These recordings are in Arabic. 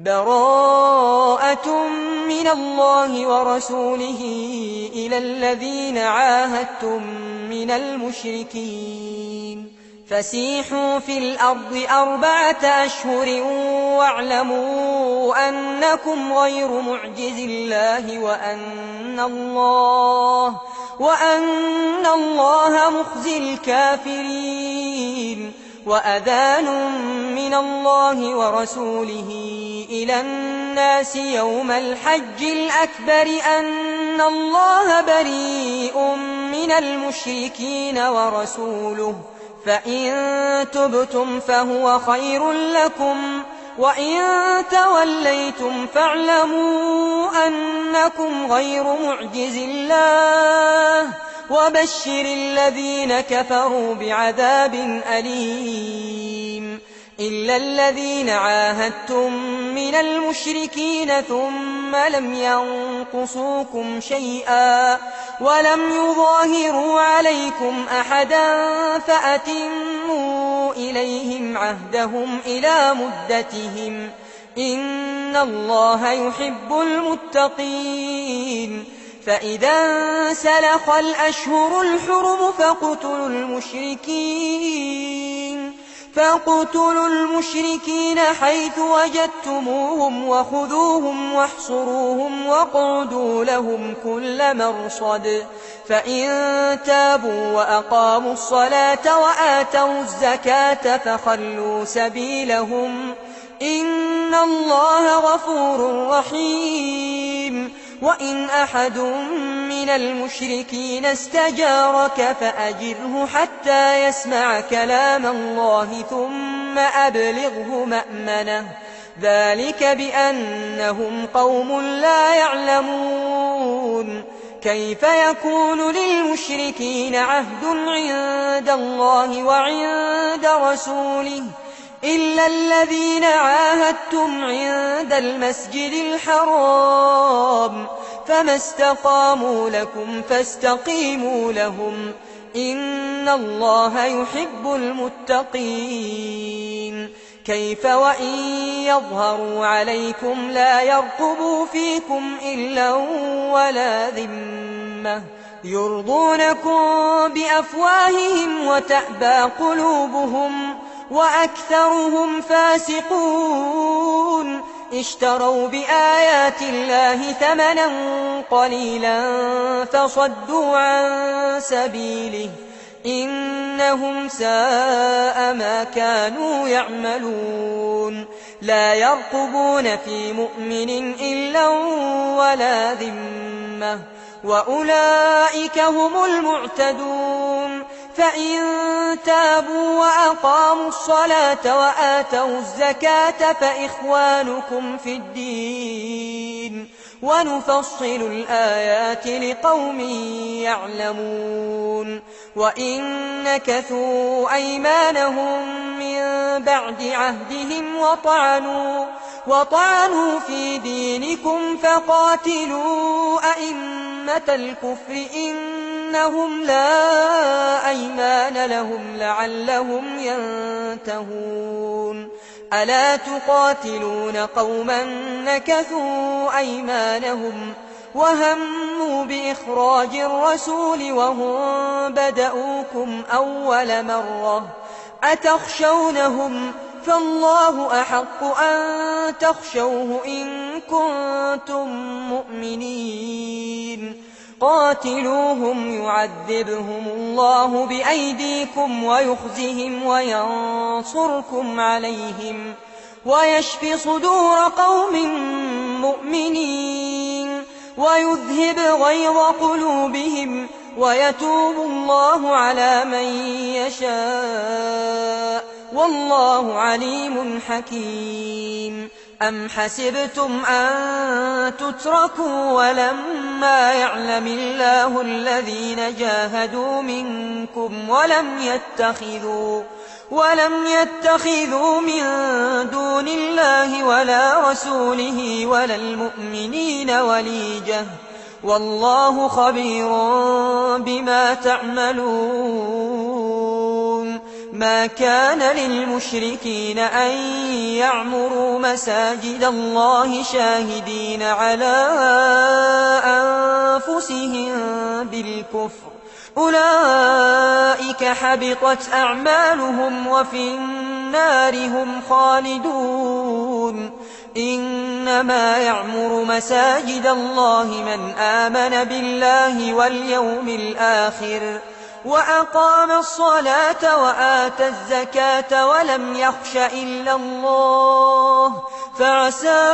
براءة من الله ورسوله إلى الذين عاهدتم من المشركين فسيحوا في الأرض 4 أشهر واعلموا أنكم غير معجز الله وأن الله مخزي الكافرين وأذان من الله ورسوله إلى الناس يوم الحج الأكبر أن الله بريء من المشركين ورسوله فإن تبتم فهو خير لكم وإن توليتم فاعلموا أنكم غير معجز الله وبشر الذين كفروا بعذاب أليم إلا الذين عاهدتم من المشركين ثم لم ينقصوكم شيئا ولم يظاهروا عليكم أحدا فأتموا إليهم عهدهم إلى مدتهم إن الله يحب المتقين فإذا انسلخ الأشهر الحرم فاقتلوا المشركين حيث وجدتموهم وخذوهم واحصروهم واقعدوا لهم كل مرصد فإن تابوا وأقاموا الصلاة وآتوا الزكاة فخلوا سبيلهم إن الله غفور رحيم وإن أحد من المشركين استجارك فأجره حتى يسمع كلام الله ثم أبلغه مأمنه ذلك بأنهم قوم لا يعلمون كيف يكون للمشركين عهد عند الله وعند رسوله إلا الذين عاهدتم عند المسجد الحرام فما استقاموا لكم فاستقيموا لهم إن الله يحب المتقين كيف وإن يظهروا عليكم لا يرقبوا فيكم إلا ولا ذمة يرضونكم بأفواههم وتأبى قلوبهم وأكثرهم فاسقون اشتروا بآيات الله ثمنا قليلا فصدوا عن سبيله إنهم ساء ما كانوا يعملون لا يرقبون في مؤمن إلا ولا ذمة وأولئك هم المعتدون فإن تابوا وأقاموا الصلاة وآتوا الزكاة فإخوانكم في الدين ونفصل الآيات لقوم يعلمون وإن نكثوا أيمانهم من بعد عهدهم وطعنوا في دينكم فقاتلوا أئمة الكفر إنهم لا أيمان لهم لعلهم ينتهون ألا تقاتلون قوما نكثوا أيمانهم وهموا بإخراج الرسول وهم بدؤوكم أول مرة أتخشونهم فالله أحق أن تخشوه إن كنتم مؤمنين قاتلوهم يعذبهم الله بأيديكم ويخزهم وينصركم عليهم ويشف صدور قوم مؤمنين ويذهب غيظ قلوبهم ويتوب الله على من يشاء والله عليم حكيم أم حسبتم أن تتركوا ولما يعلم الله الذين جاهدوا منكم ولم يتخذوا من دون الله ولا رسوله ولا المؤمنين وليجة والله خبير بما تعملون ما كان للمشركين أن يعمروا مساجد الله شاهدين على أنفسهم بالكفر، أولئك حبطت أعمالهم وفي النار هم خالدون. إنما يعمر مساجد الله من آمن بالله واليوم الآخر وأقام الصلاة وآتى الزكاة ولم يخش إلا الله، فعسى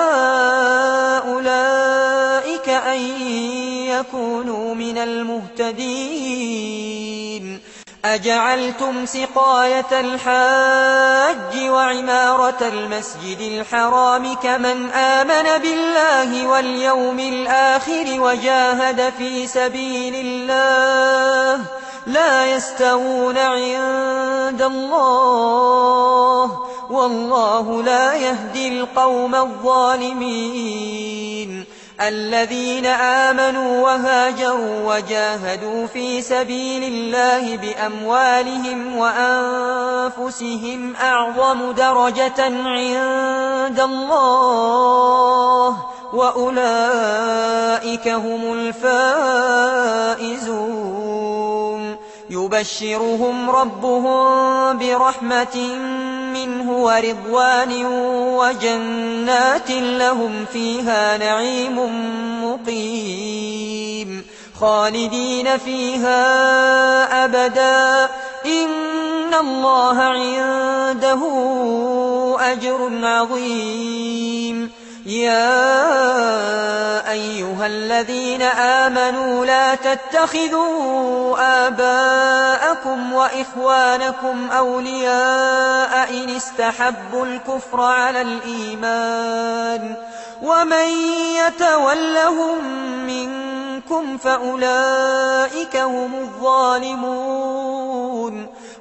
أولئك أن يكونوا من المهتدين. أجعلتم سقاية الحاج وعمارة المسجد الحرام كمن آمن بالله واليوم الآخر وجاهد في سبيل الله لا يستوون عند الله، والله لا يهدي القوم الظالمين. الذين آمنوا وهاجروا وجاهدوا في سبيل الله بأموالهم وأنفسهم أعظم درجة عند الله، وأولئك هم الفائزون. يبشرهم ربهم برحمة منه ورضوان وجنات لهم فيها نعيم مقيم خالدين فيها أبدا، إن الله عنده أجر عظيم. يا أيها الذين آمنوا لا تتخذوا آباءكم وإخوانكم أولياء إن استحبوا الكفر على الإيمان، ومن يتولهم منكم فأولئك هم الظالمون.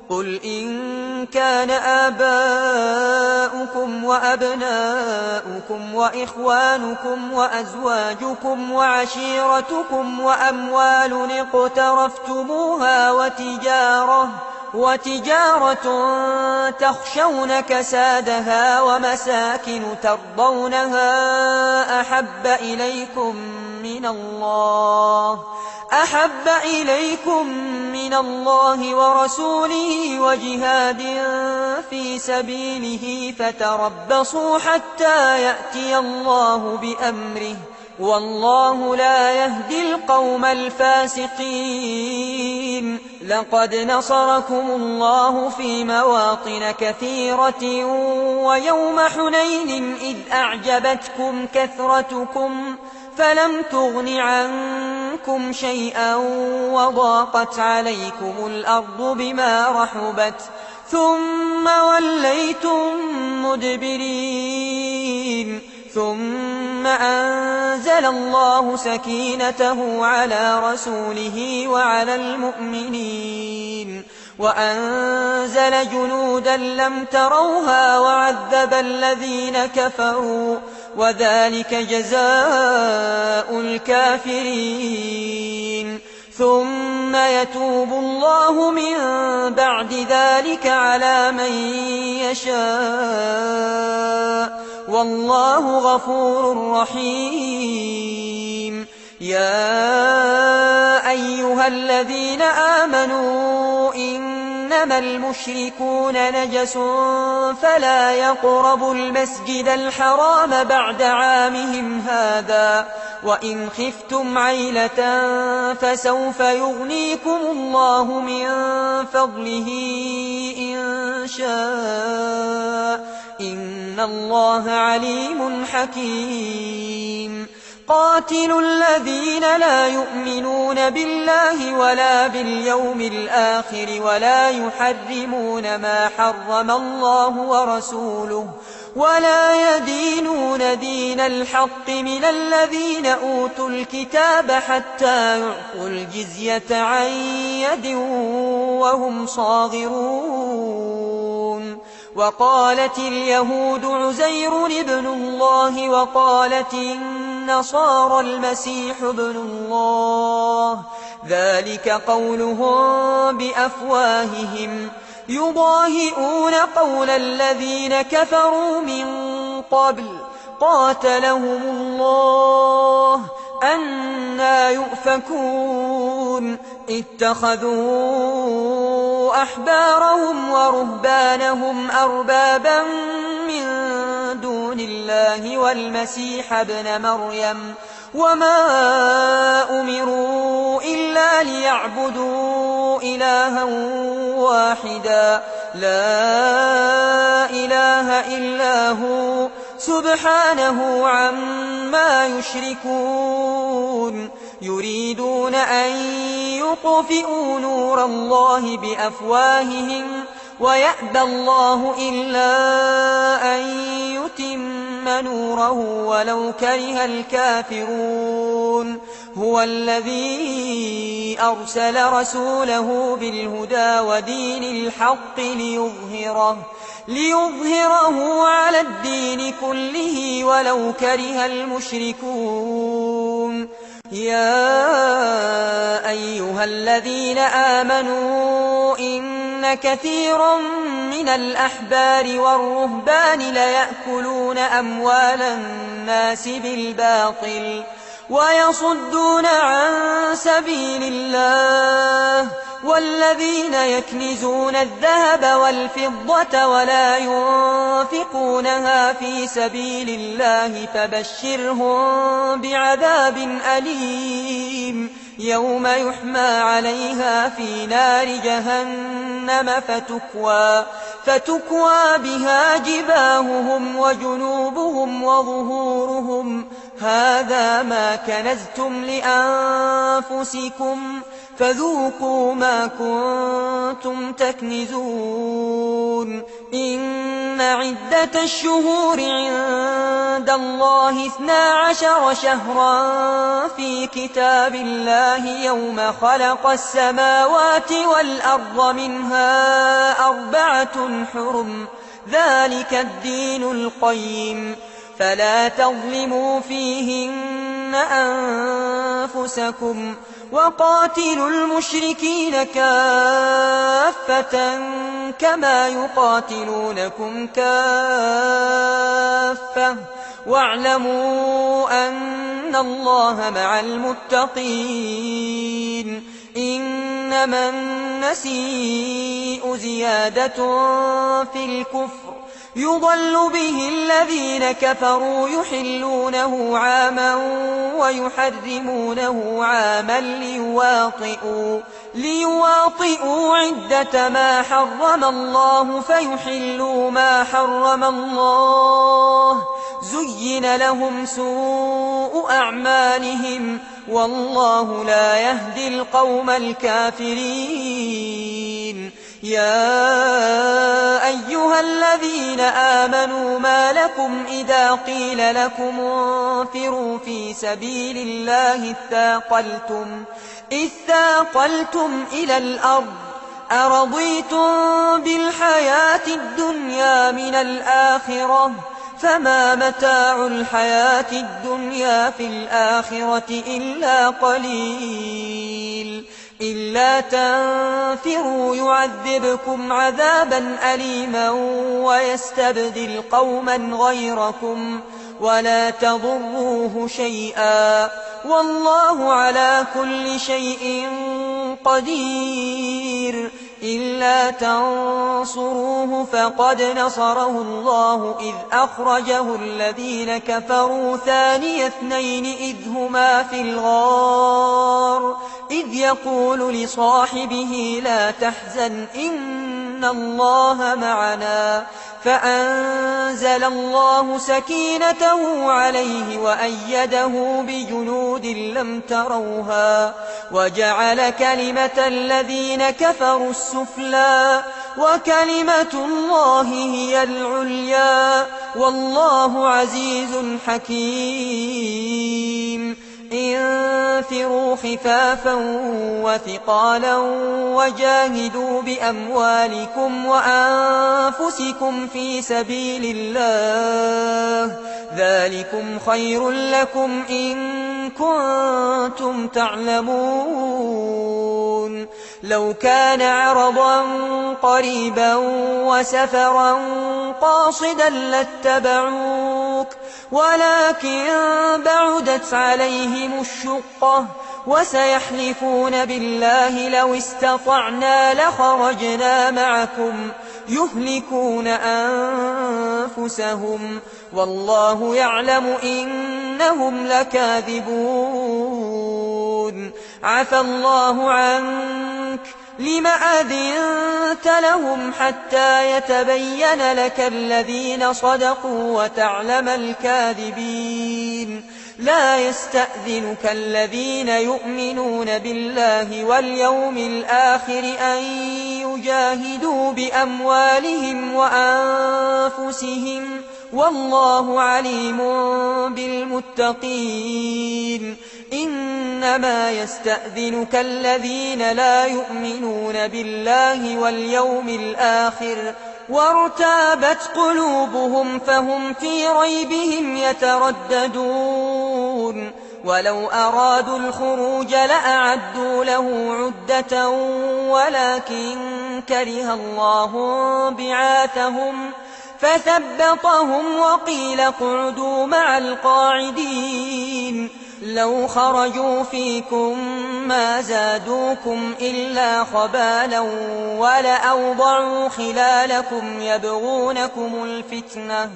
قل إن كان آباؤكم وأبناؤكم وإخوانكم وأزواجكم وعشيرتكم وأموال اقترفتموها وتجارة تخشون كسادها ومساكن ترضونها أحب إليكم من الله ورسوله وجهاد في سبيله فتربصوا حتى يأتي الله بأمره، والله لا يهدي القوم الفاسقين. لقد نصركم الله في مواطن كثيرة ويوم حنين إذ أعجبتكم كثرتكم فلم تغن عنكم شيئا وضاقت عليكم الأرض بما رحبت ثم وليتم مدبرين. ثم أنزل الله سكينته على رسوله وعلى المؤمنين وأنزل جنودا لم تروها وعذب الذين كفروا، وذلك جزاء الكافرين. ثم يتوب الله من بعد ذلك على من يشاء، والله غفور رحيم. يا أيها الذين آمنوا إنما المشركون نجس فلا يقربوا المسجد الحرام بعد عامهم هذا، وإن خفتم عيلة فسوف يغنيكم الله من فضله إن شاء، إن الله عليم حكيم. قاتلوا الذين لا يؤمنون بالله ولا باليوم الآخر ولا يحرمون ما حرم الله ورسوله ولا يدينون دين الحق من الذين أوتوا الكتاب حتى يعطوا الجزية عن يد وهم صاغرون. وقالت اليهود عزير ابن الله وقالت النصارى المسيح ابن الله، ذلك قولهم بأفواههم يضاهئون قول الذين كفروا من قبل قاتلهم الله أنى يؤفكون اتخذوا أحبارهم ورهبانهم أربابا من دون الله والمسيح ابن مريم وما أمروا إلا ليعبدوا إلها واحدا لا إله إلا هو سبحانه عما يشركون يريدون أن يطفئوا نور الله بأفواههم ويأبى الله إلا أن يتم نوره ولو كره الكافرون هو الذي أرسل رسوله بالهدى ودين الحق ليظهره على الدين كله ولو كره المشركون يا أيها الذين آمنوا إن كثيرا من الأحبار والرهبان ليأكلون أموال الناس بالباطل ويصدون عن سبيل الله والذين يكنزون الذهب والفضة ولا ينفقونها في سبيل الله فبشرهم بعذاب أليم يوم يحمى عليها في نار جهنم فتكوى بها جباههم وجنوبهم وظهورهم هذا ما كنزتم لأنفسكم فذوقوا ما كنتم تكنزون إن عدة الشهور عند الله 12 شهرا في كتاب الله يوم خلق السماوات والأرض منها 4 حرم ذلك الدين القيم فلا تظلموا فيهن أنفسكم وقاتلوا المشركين كافة كما يقاتلونكم كافة واعلموا أن الله مع المتقين إنما النسيء زيادة في الكفر يضل به الذين كفروا يحلونه عاما ويحرمونه عاما ليواطئوا عدة ما حرم الله فيحلوا ما حرم الله زين لهم سوء أعمالهم والله لا يهدي القوم الكافرين يا أيها الذين آمنوا ما لكم إذا قيل لكم انفروا في سبيل الله اثاقلتم إلى الأرض أرضيتم بالحياة الدنيا من الآخرة فما متاع الحياة الدنيا في الآخرة إلا قليل إلا تنفروا يعذبكم عذابا أليما ويستبدل قوما غيركم ولا تضروه شيئا والله على كل شيء قدير إلا تنصروه فقد نصره الله إذ أخرجه الذين كفروا ثاني اثنين إذ هما في الغار إذ يقول لصاحبه لا تحزن إن الله معنا فأنزل الله سكينته عليه وأيده بجنود لم تروها وجعل كلمة الذين كفروا السفلى وكلمة الله هي العليا والله عزيز حكيم انفروا خفافا وثقالا وجاهدوا بأموالكم وأنفسكم في سبيل الله ذلكم خير لكم إن كنتم تعلمون لو كان عرضا قريبا وسفرا قاصدا لاتبعوك ولكن بعدت عليهم الشقة وسيحلفون بالله لو استطعنا لخرجنا معكم يهلكون أنفسهم والله يعلم إنهم لكاذبون عفى الله عنك لم أذنت لهم حتى يتبين لك الذين صدقوا وتعلم الكاذبين لا يستأذنك الذين يؤمنون بالله واليوم الآخر أن يجاهدوا بأموالهم وأنفسهم والله عليم بالمتقين إنما يستأذنك الذين لا يؤمنون بالله واليوم الآخر وارتابت قلوبهم فهم في ريبهم يترددون ولو أرادوا الخروج لأعدوا له عدة ولكن كره الله بعاثهم فثبطهم وقيل اقعدوا مع القاعدين لو خرجوا فيكم ما زادوكم إلا خبالا ولأوضعوا خلالكم يبغونكم الفتنة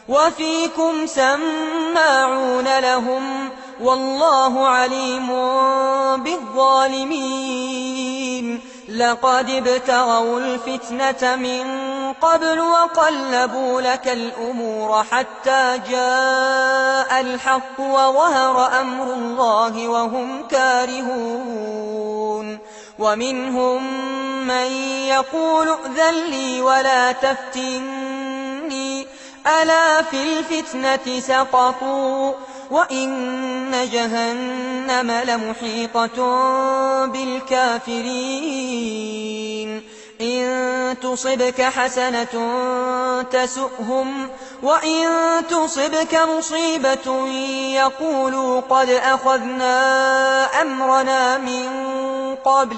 وفيكم سماعون لهم والله عليم بالظالمين لقد ابتغوا الفتنة من قبل وقلبوا لك الأمور حتى جاء الحق وظهر أمر الله وهم كارهون ومنهم من يقول ائذن لي ولا تفتني ألا في الفتنة سقطوا وإن جهنم لمحيطة بالكافرين إن تصبك حسنة تسؤهم وإن تصبك مصيبة يقولوا قد أخذنا أمرنا من قبل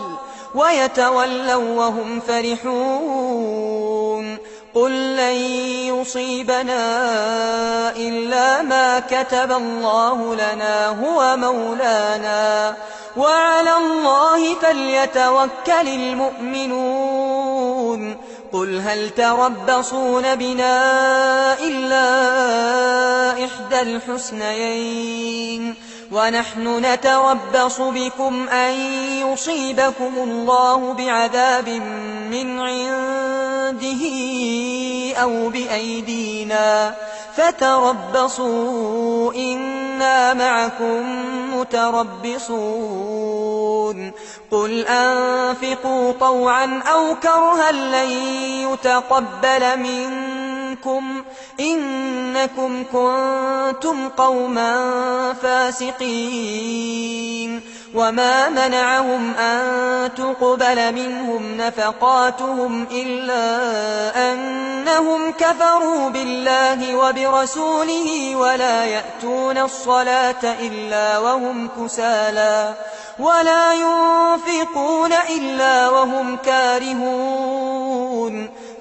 ويتولوا وهم فرحون قل لن يصيبنا إلا ما كتب الله لنا هو مولانا وعلى الله فليتوكل المؤمنون قل هل تربصون بنا إلا إحدى الحسنيين ونحن نتربص بكم أن يصيبكم الله بعذاب من عنده أو بأيدينا فتربصوا إنا معكم متربصون قل أنفقوا طوعا أو كرها لن يتقبل منكم إنكم كنتم قوما فاسقين وما منعهم أن تقبل منهم نفقاتهم إلا أنهم كفروا بالله وبرسوله ولا يأتون الصلاة إلا وهم كسالى ولا ينفقون إلا وهم كارهون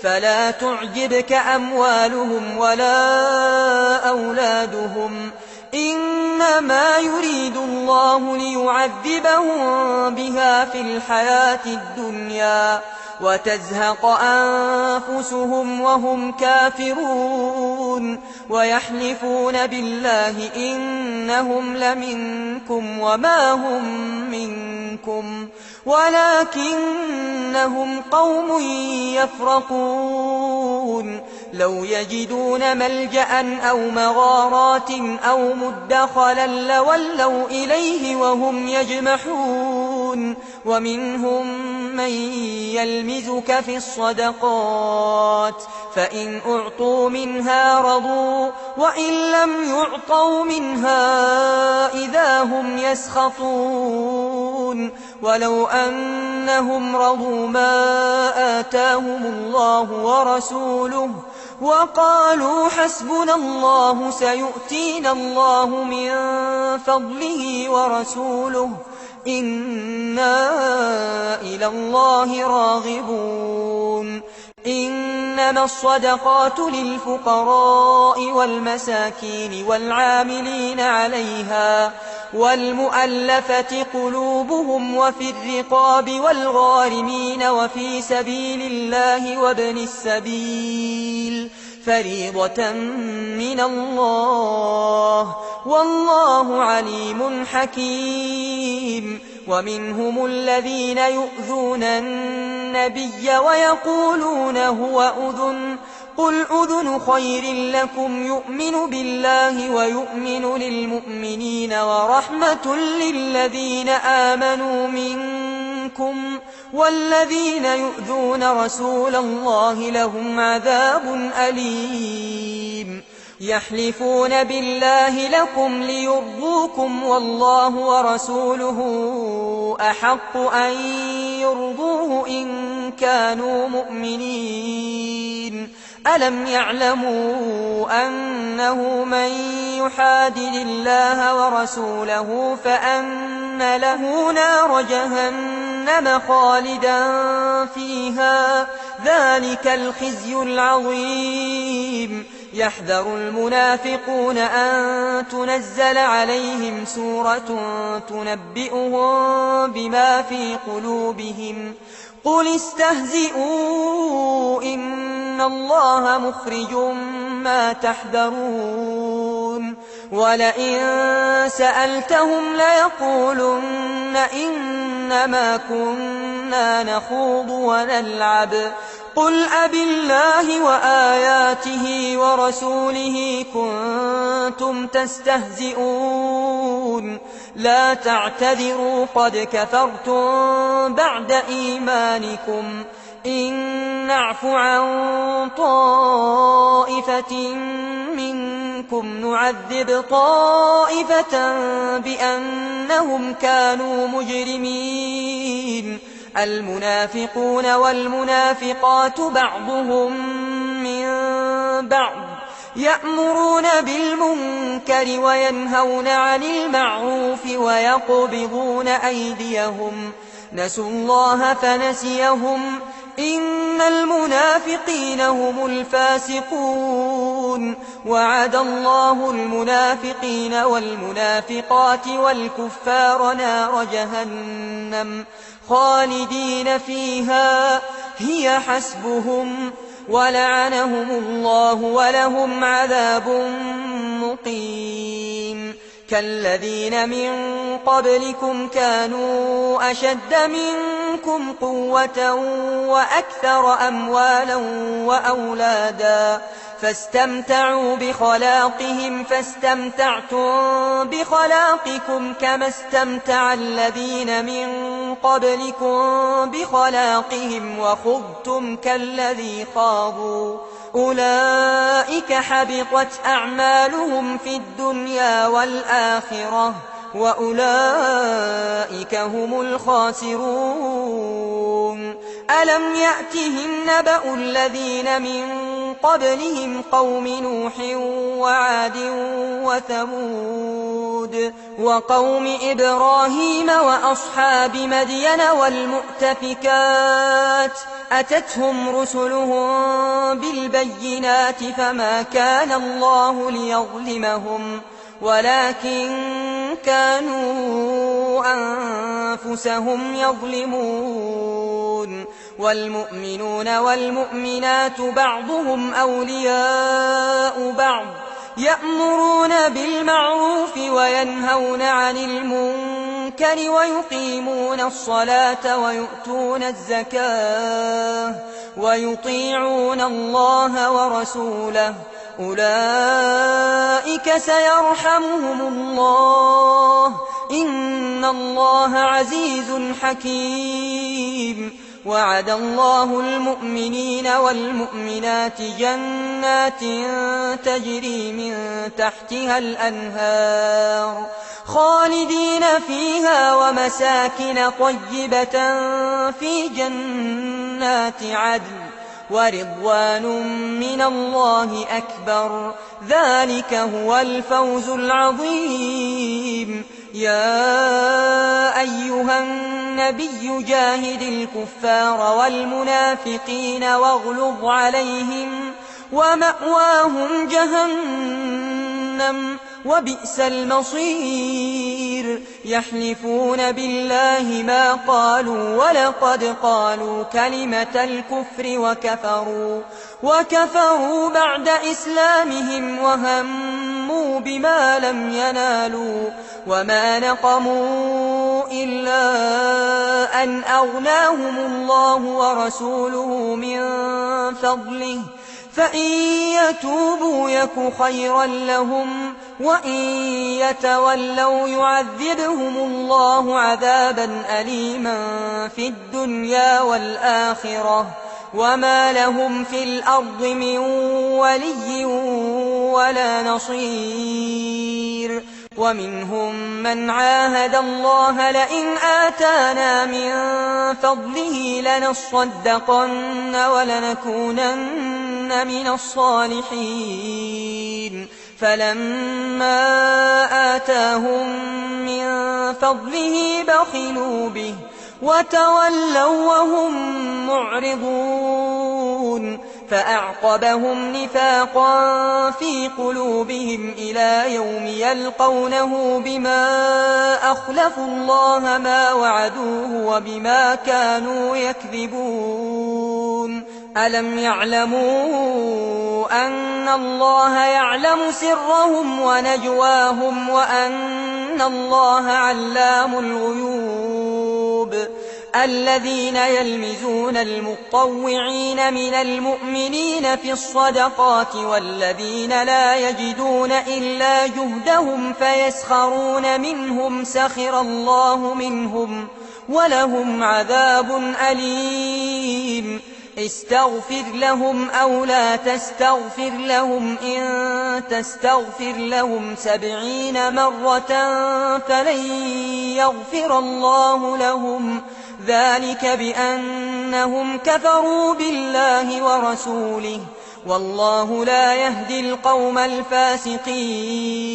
فلا تعجبك أموالهم ولا أولادهم إنما يريد الله ليعذبهم بها في الحياة الدنيا وتزهق أنفسهم وهم كافرون ويحلفون بالله إنهم لمنكم وما هم منكم ولكنهم قوم يفرقون لو يجدون ملجأ أو مغارات أو مدخلا لولوا إليه وهم يجمحون ومنهم من يلمزك في الصدقات فإن أعطوا منها رضوا وإن لم يعطوا منها إذا هم يسخطون ولو أنهم رضوا ما آتاهم الله ورسوله وقالوا حسبنا الله سيؤتينا الله من فضله ورسوله إنا إلى الله راغبون إنما الصدقات للفقراء والمساكين والعاملين عليها والمؤلفة قلوبهم وفي الرقاب والغارمين وفي سبيل الله وابن السبيل فريضة من الله والله عليم حكيم ومنهم الذين يؤذون النبي ويقولون هو أذن قل أذن خير لكم يؤمن بالله ويؤمن للمؤمنين ورحمة للذين آمنوا منكم والذين يؤذون رسول الله لهم عذاب أليم يحلفون بالله لكم ليرضوكم والله ورسوله أحق أن يرضوه إن كانوا مؤمنين ألم يعلموا أنه من يحادد الله ورسوله فأن له نار جهنم خالدا فيها ذلك الخزي العظيم يحذر المنافقون أن تنزل عليهم سورة تنبئهم بما في قلوبهم قل استهزئوا إن الله مخرج ما تحذرون ولئن سألتهم ليقولن إنما كنا نخوض ونلعب قل أبالله وآياته ورسوله كنتم تستهزئون لا تعتذروا قد كفرتم بعد إيمانكم إن نعف عن طائفة منكم نعذب طائفة بأنهم كانوا مجرمين المنافقون والمنافقات بعضهم من بعض يأمرون بالمنكر وينهون عن المعروف ويقبضون أيديهم نسوا الله فنسيهم إن المنافقين هم الفاسقون وعد الله المنافقين والمنافقات والكفار نار جهنم خالدين فيها هي حسبهم ولعنهم الله ولهم عذاب مقيم كالذين من قبلكم كانوا أشد منكم قوة وأكثر أموالا وأولادا فاستمتعوا بخلاقهم فاستمتعتم بخلاقكم كما استمتع الذين من قبلكم بخلاقهم وخضتم كالذي خاضوا أولئك حبطت أعمالهم في الدنيا والآخرة وأولئك هم الخاسرون ألم يأتهم نبأ الذين من قبلهم قوم نوح وعاد وثمود وقوم إبراهيم وأصحاب مدين والمؤتفكات أتتهم رسلهم بالبينات فما كان الله ليظلمهم ولكن كانوا أنفسهم يظلمون والمؤمنون والمؤمنات بعضهم أولياء بعض يأمرون بالمعروف وينهون عن المنكر ويقيمون الصلاة ويؤتون الزكاة ويطيعون الله ورسوله أولئك سيرحمهم الله إن الله عزيز حكيم وعد الله المؤمنين والمؤمنات جنات تجري من تحتها الأنهار خالدين فيها ومساكن طيبة في جنات عدن ورضوان من الله أكبر ذلك هو الفوز العظيم يا أيها النبي جاهد الكفار والمنافقين واغلظ عليهم ومأواهم جهنم وبئس المصير يحلفون بالله ما قالوا ولقد قالوا كلمة الكفر وكفروا بعد إسلامهم وهموا بما لم ينالوا وما نقموا إلا أن أغناهم الله ورسوله من فضله فإن يتوبوا يك خيرا لهم وإن يتولوا يعذبهم الله عذابا أليما في الدنيا والآخرة وما لهم في الأرض من ولي ولا نصير ومنهم من عاهد الله لئن آتانا من فضله لنصدقن ولنكونن من الصالحين فلما آتاهم من فضله بخلوا به وتولوا وهم معرضون فأعقبهم نفاقا في قلوبهم إلى يوم يلقونه بما أخلفوا الله ما وعدوه وبما كانوا يكذبون ألم يعلموا أن الله يعلم سرهم ونجواهم وأن الله علام الغيوب الذين يلمزون المطوعين من المؤمنين في الصدقات والذين لا يجدون إلا جهدهم فيسخرون منهم سخر الله منهم ولهم عذاب أليم استغفر لهم أو لا تستغفر لهم إن تستغفر لهم 70 مرة فلن يغفر الله لهم ذلك بأنهم كفروا بالله ورسوله والله لا يهدي القوم الفاسقين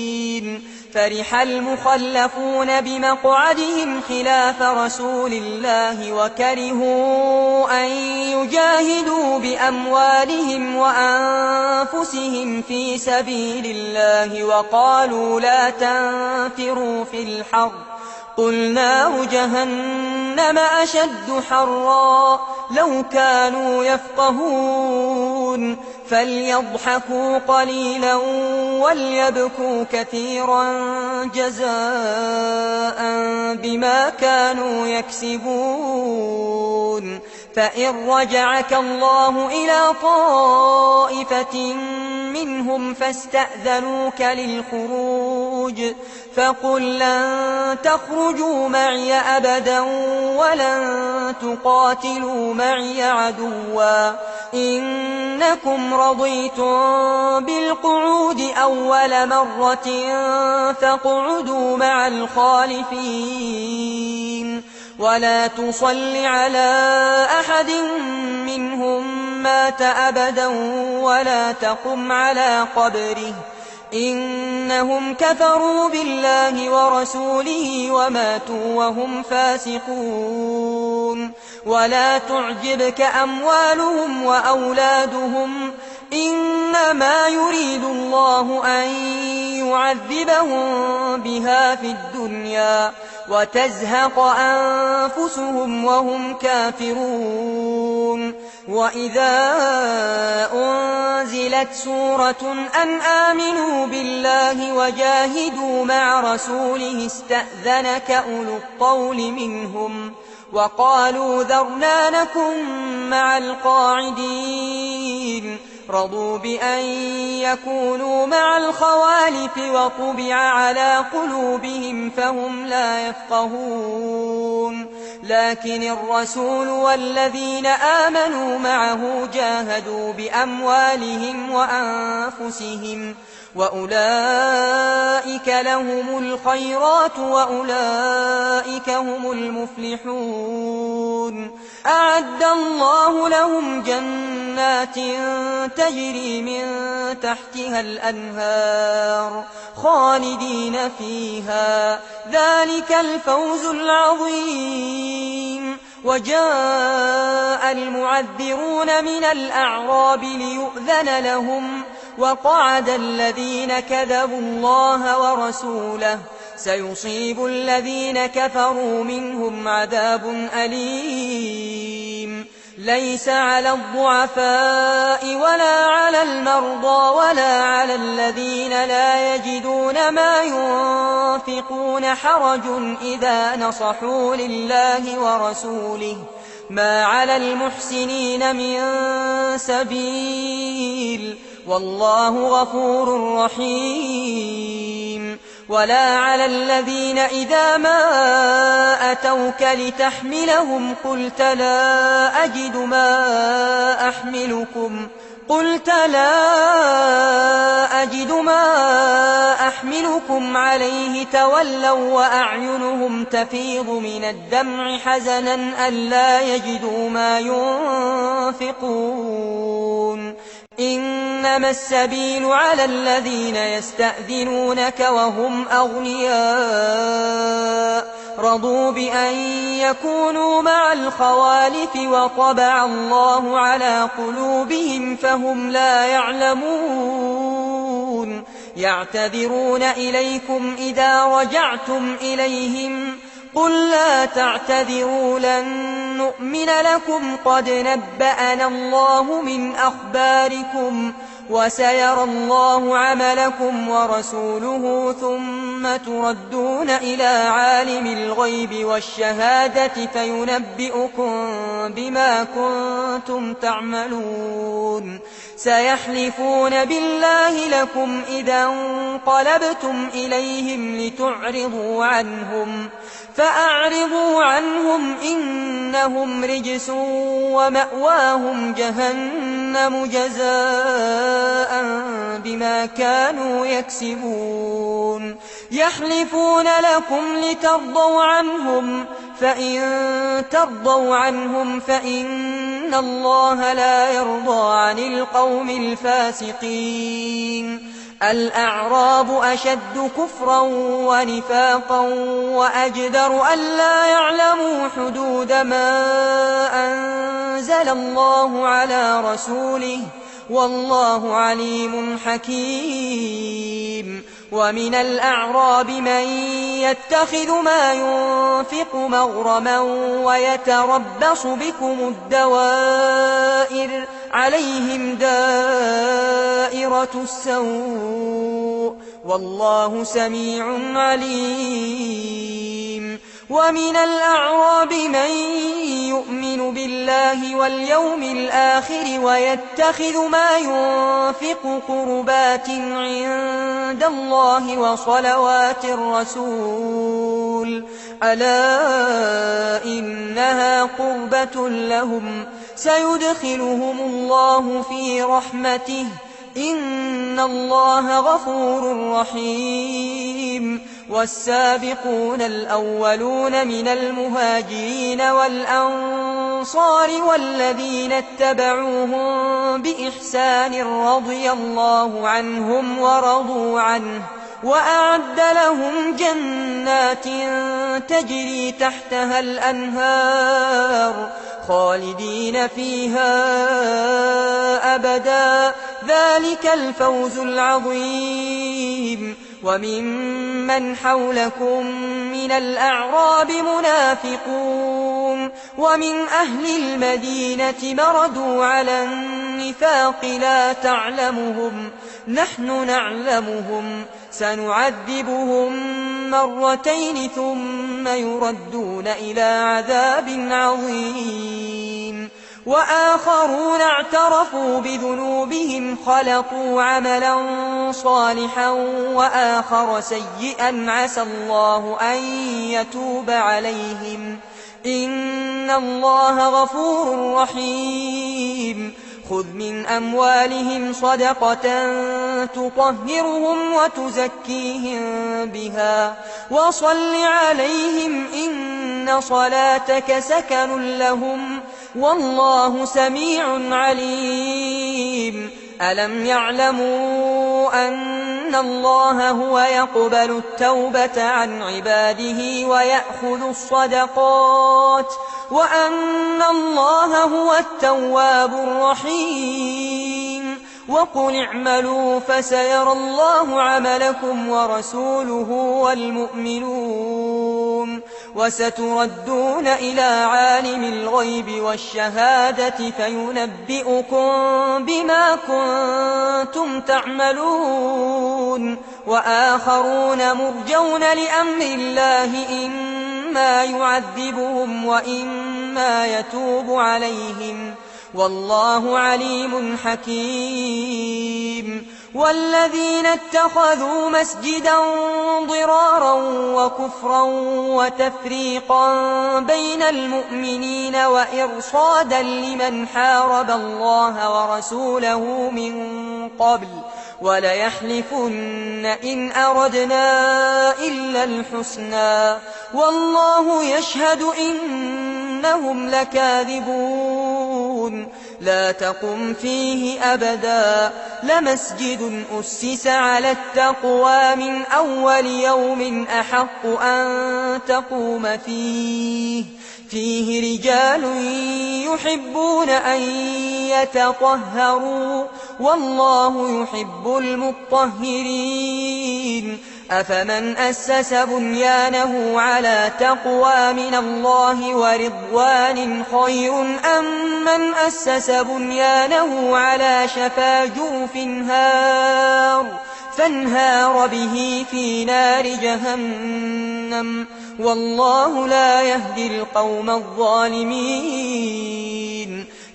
فرح المخلفون بمقعدهم خلاف رسول الله وكرهوا أن يجاهدوا بأموالهم وأنفسهم في سبيل الله وقالوا لا تنفروا في الحر قل نار جهنم أشد حرا لو كانوا يفقهون فليضحكوا قليلا وليبكوا كثيرا جزاء بما كانوا يكسبون فإن رجعك الله إلى طائفة منهم فاستأذنوك للخروج فقل لن تخرجوا معي أبدا ولن تقاتلوا معي عدوا إنكم رضيتم بالقعود أول مرة فاقعدوا مع الخالفين ولا تصل على أحد منهم مات أبدا ولا تقم على قبره إنهم كفروا بالله ورسوله وماتوا وهم فاسقون ولا تعجبك أموالهم وأولادهم إنما يريد الله أن يعذبهم بها في الدنيا وتزهق أنفسهم وهم كافرون وإذا أنزلت سورة أن آمنوا بالله وجاهدوا مع رسوله استأذنك أولو الطول منهم وقالوا ذرنا نكن مع القاعدين رضوا بأن يكونوا مع الخوالف وطبع على قلوبهم فهم لا يفقهون لكن الرسول والذين آمنوا معه جاهدوا بأموالهم وأولئك لهم الخيرات وأولئك هم المفلحون. أعد الله لهم جنات تجري من تحتها الأنهار خالدين فيها، ذلك الفوز العظيم. وجاء المعذرون من الأعراب ليؤذن لهم، وقعد الذين كذبوا الله ورسوله، سيصيب الذين كفروا منهم عذاب أليم. ليس على الضعفاء ولا على المرضى ولا على الذين لا يجدون ما ينفقون حرج إذا نصحوا لله ورسوله، ما على المحسنين من سبيل، والله غفور رحيم. ولا على الذين إذا ما أتوك لتحملهم قلت لا أجد ما أحملكم عليه تولوا وأعينهم تفيض من الدمع حزنا ألا يجدوا ما ينفقون. إنما السبيل على الذين يستأذنونك وهم أغنياء رضوا بأن يكونوا مع الخوالف وطبع الله على قلوبهم فهم لا يعلمون. يعتذرون إليكم إذا رجعتم إليهم قل لا تعتذروا لن نؤمن لكم قد نبأنا الله من أخباركم وسيرى الله عملكم ورسوله ثم تردون إلى عالم الغيب والشهادة فينبئكم بما كنتم تعملون. سيحلفون بالله لكم إذا انقلبتم إليهم لتعرضوا عنهم فأعرضوا عنهم إنهم رجس ومأواهم جهنم جزاء بما كانوا يكسبون. يحلفون لكم لترضوا عنهم فإن ترضوا عنهم فإن الله لا يرضى عن القوم الفاسقين. الأعراب أشد كفرا ونفاقا وأجدر ألا يعلموا حدود ما أنزل الله على رسوله والله عليم حكيم. ومن الأعراب من يتخذ ما ينفق مغرما ويتربص بكم الدوائر عليهم دائرة السوء والله سميع عليم. ومن الأعراب من يؤمن بالله واليوم الآخر ويتخذ ما ينفق قربات عند الله وصلوات الرسول ألا إنها قربة لهم سيدخلهم الله في رحمته إن الله غفور رحيم. والسابقون الأولون من المهاجرين والأنصار والذين اتبعوهم بإحسان رضي الله عنهم ورضوا عنه وأعد لهم جنات تجري تحتها الأنهار خالدين فيها أبدا ذلك الفوز العظيم. وممن حولكم من الأعراب منافقون ومن أهل المدينة مردوا على النفاق لا تعلمهم نحن نعلمهم سنعذبهم مرتين ثم يردون إلى عذاب عظيم. وآخرون اعترفوا بذنوبهم خلقوا عملا صالحا وآخر سيئا عسى الله أن يتوب عليهم إن الله غفور رحيم. خذ من أموالهم صدقة تطهرهم وتزكيهم بها وصل عليهم إن صلاتك سكن لهم والله سميع عليم ألم يعلموا أن الله هو يقبل التوبة عن عباده ويأخذ الصدقات وأن الله هو التواب الرحيم وقل اعملوا فسيرى الله عملكم ورسوله والمؤمنون وستردون إلى عالم الغيب والشهادة فينبئكم بما كنتم تعملون وآخرون مرجون لأمر الله إما يعذبهم وإما يتوب عليهم والله عليم حكيم والذين اتخذوا مسجدا ضرارا وكفرا وتفريقا بين المؤمنين وإرصادا لمن حارب الله ورسوله من قبل وليحلفن إن أردنا إلا الحسنى والله يشهد إنهم لكاذبون لا تقم فيه أبدا لمسجد أسس على التقوى من أول يوم أحق أن تقوم فيه رجال يحبون أن يتطهروا والله يحب المطهرين أفمن أسس بنيانه على تقوى من الله ورضوان خير أم من أسس بنيانه على شفا جرف فانهار به في نار جهنم والله لا يهدي القوم الظالمين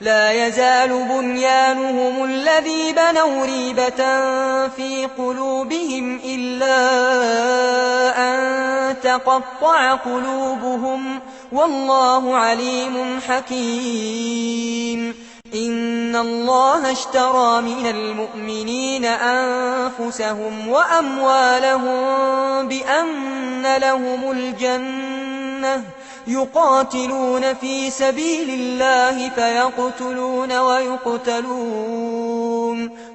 لا يزال بنيانهم الذي بنوا ريبة في قلوبهم إلا أن تقطع قلوبهم والله عليم حكيم إن الله اشترى من المؤمنين أنفسهم وأموالهم بأن لهم الجنة يقاتلون في سبيل الله فيقتلون ويقتلون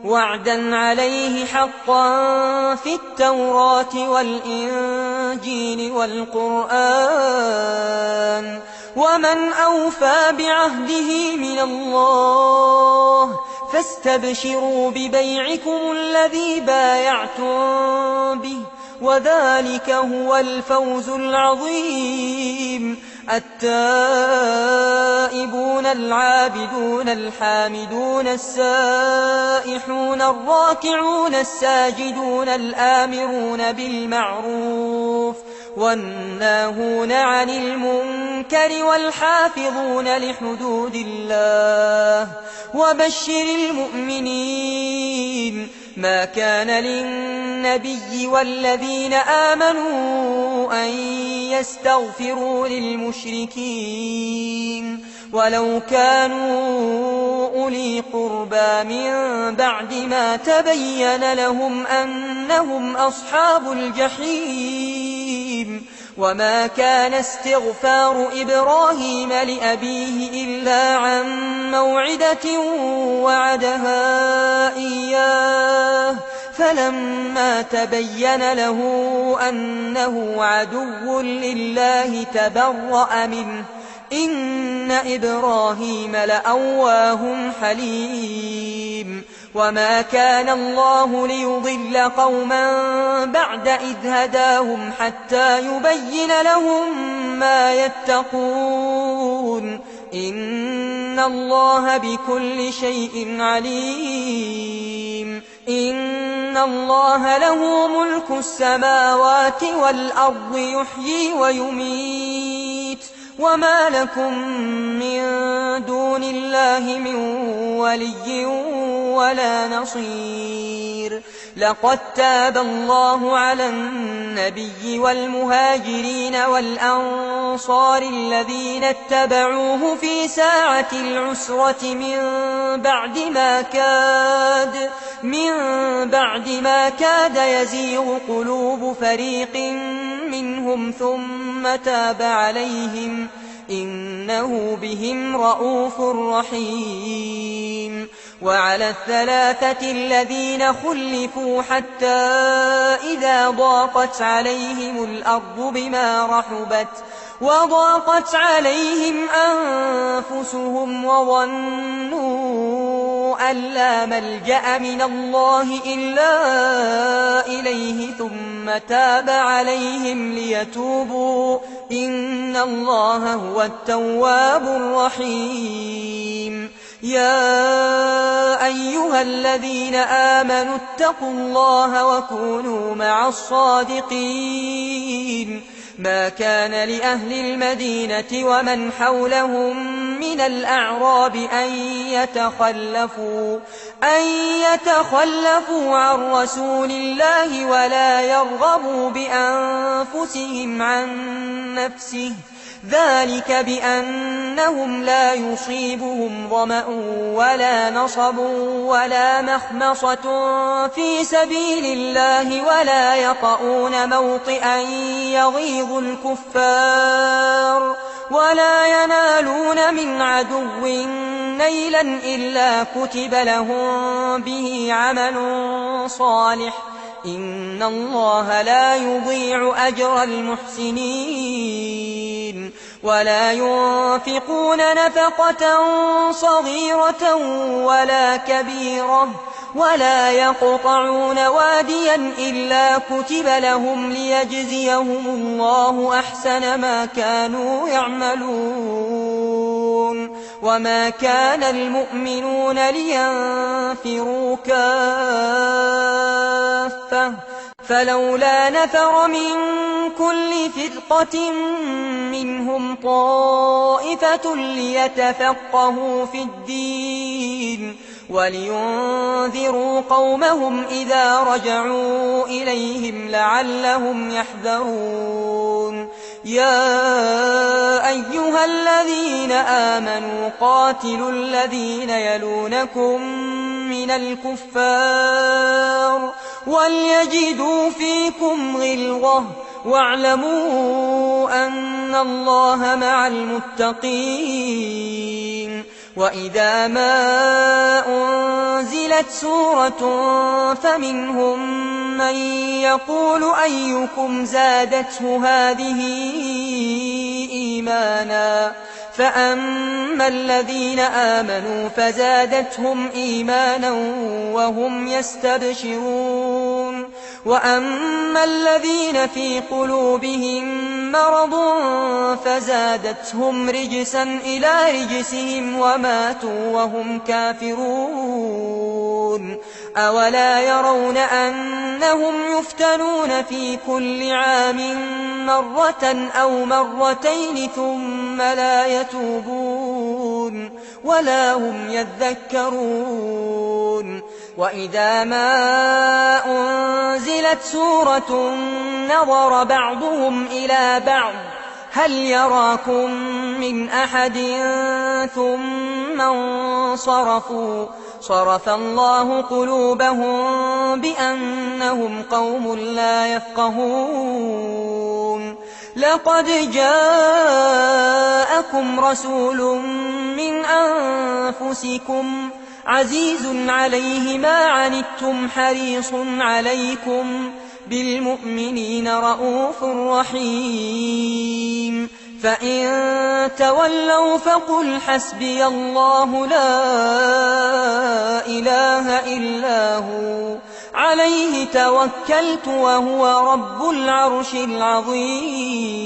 وعدا عليه حقا في التوراة والإنجيل والقرآن ومن أوفى بعهده من الله فاستبشروا ببيعكم الذي بايعتم به وذلك هو الفوز العظيم التائبون العابدون الحامدون السائحون الراكعون الساجدون الآمرون بالمعروف والناهون عن المنكر والحافظون لحدود الله وبشر المؤمنين ما كان للنبي والذين آمنوا أن يستغفروا للمشركين ولو كانوا أولي قربى من بعد ما تبين لهم أنهم أصحاب الجحيم وما كان استغفار إبراهيم لأبيه إلا عن موعدة وعدها إياه فلما تبين له أنه عدو لله تبرأ منه إن إبراهيم لأواه حليم وما كان الله ليضل قوما بعد إذ هداهم حتى يبين لهم ما يتقون إن الله بكل شيء عليم إن الله له ملك السماوات والأرض يحيي ويميت وما لكم من دون الله من ولي ولا نصير لقد تاب الله على النبي والمهاجرين والأنصار الذين اتبعوه في ساعة العسرة من بعد ما كاد يزيغ قلوب فريق منهم ثم تاب عليهم إنه بهم رءوف رحيم. وعلى الثلاثة الذين خلفوا حتى إذا ضاقت عليهم الأرض بما رحبت وضاقت عليهم أنفسهم وظنوا أن لا ملجأ من الله إلا إليه ثم تاب عليهم ليتوبوا إن الله هو التواب الرحيم. يا أيها الذين آمنوا اتقوا الله وكونوا مع الصادقين. ما كان لأهل المدينة ومن حولهم من الأعراب أن يتخلفوا عن رسول الله ولا يرغبوا بأنفسهم عن نفسه ذلك بأنهم لا يصيبهم ظمأ ولا نصب ولا مخمصة في سبيل الله ولا يطؤون موطئا يغيظ الكفار ولا ينالون من عدو نيلا إلا كتب لهم به عمل صالح إن الله لا يضيع أجر المحسنين. ولا ينفقون نفقة صغيرة ولا كبيرة ولا يقطعون واديا إلا كتب لهم ليجزيهم الله أحسن ما كانوا يعملون. وما كان المؤمنون لينفروا كافة فلولا نفر من كل فرقة منهم طائفة ليتفقهوا في الدين ولينذروا قومهم إذا رجعوا إليهم لعلهم يحذرون. يا أيها الذين آمنوا قاتلوا الذين يلونكم من الكفار وليجدوا فيكم غلظة واعلموا أن الله مع المتقين. وإذا ما أنزلت سورة فمنهم من يقول أيكم زادته هذه إيمانا فأما الذين آمنوا فزادتهم إيمانا وهم يستبشرون وأما الذين في قلوبهم مرض فزادتهم رجسا إلى رجسهم وماتوا وهم كافرون. أولا يرون أنهم يفتنون في كل عام مرة أو مرتين ثم لا يتوبون ولا هم يذكرون. وإذا ما أنزلت سورة نظر بعضهم إلى بعض هل يراكم من أحد ثم انصرفوا صرف الله قلوبهم بأنهم قوم لا يفقهون. لقد جاءكم رسول من أنفسكم عزيز عليه ما عنتم حريص عليكم بالمؤمنين رءوف رحيم. فإن تولوا فقل حسبي الله لا إله إلا هو عليه توكلت وهو رب العرش العظيم.